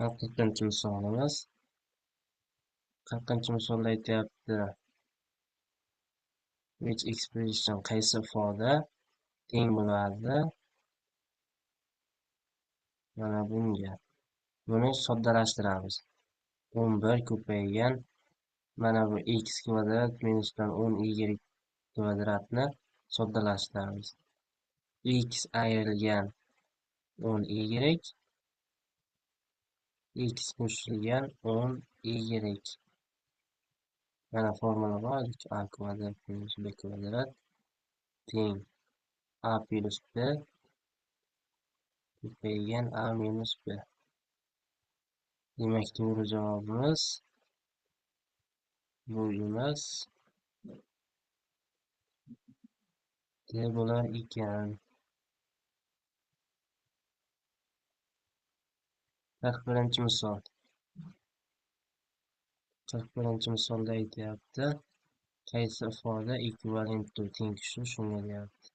40 misolimiz. 40 misolda aytyapti which expression qaysi ifoda teng bo'ladi mana bunga. Buni soddalashtiramiz. 11 ko'paygan mana bu x kvadrat minusdan 10y kvadratni soddalashtiramiz. X ayrilgan 10y, x qo'shilgan 10y. Mana formula bor. A kvadrat minus b kvadrat teng a plus b ko'paygan a minus b. Demak, to'g'ri javobimiz bu emas, D bo'lar ekan. 41-misol. 41-misolda aytyapti qaysi ifoda ekvivalent tengkushli shunga deyapti.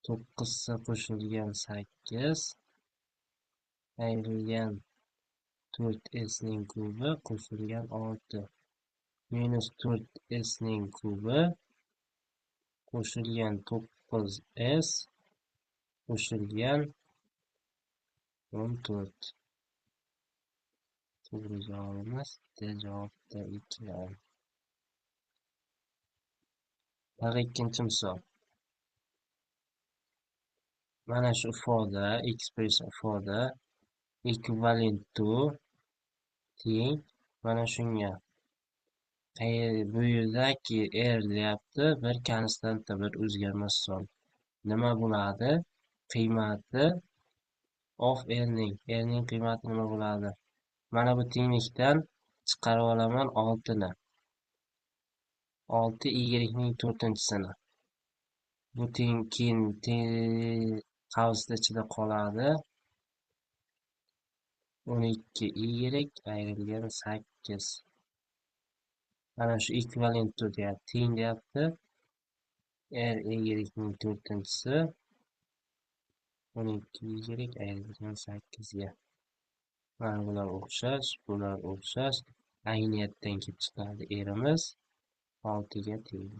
9 qo'shilgan 8 ayrilgan 4s ning kubi qo'shilgan 6 minus 4s ning kubi qo'shilgan 9s qo'shilgan 14. To'g'ri javobimiz D javobda ekan. 42-misol. Mana shu ifoda, expression ifoda equivalent to teng mana shunga. Bu yerdagi R deyapti, bir konstanta, bir o'zgarmas son. Nima bo'ladi? Qiymati of R ning qiymati nima bo'ladi? Mana bu tenglikdan chiqarib olaman 6 ni. 6 y ning 4-sini. Bu keyin qavsda ichida qoladi. 12 y ayrilgan 8. Mana shu ekvivalent deyapti, teng deyapti. R y ning 4-si 12 y ayrilgan 8 ga. Mana bular o'xshash, bular o'xshash. Ayniyatdan kelib chiqadi erimiz 6 ga teng.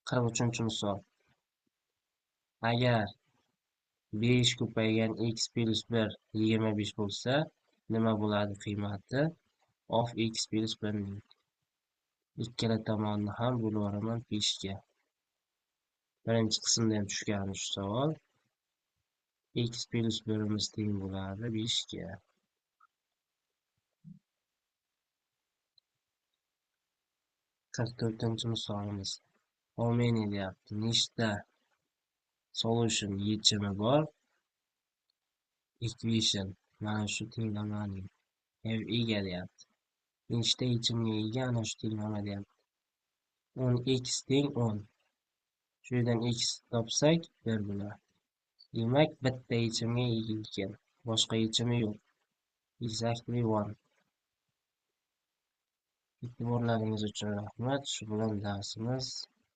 43-misol. Agar 5 ko'paygan x plus 1 25 bo'lsa, nima bo'ladi qiymati of x plus 1 ning? Ikkala tomonni ham bo'lib olaman 5 ga. Birinchi qismda ham tushgan shu savol. X plus 1imiz teng bo'ladi 5 ga. 44-misolimiz. How many deyapti. Nechta solution yechimi bor? Equation mana shu tenglamaning ega deyapti. Nechta yechimga ega ana shu tenglama deyapti. 10x teng 10. Shu yerdan x topsak 1 bo'ladi. Demak, bitta yechimga ega ekan. Boshqa yechimi yo'q. Exactly 1. E'tiborlaringiz uchun rahmat. Shu bilan darsimiz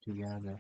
tugadi.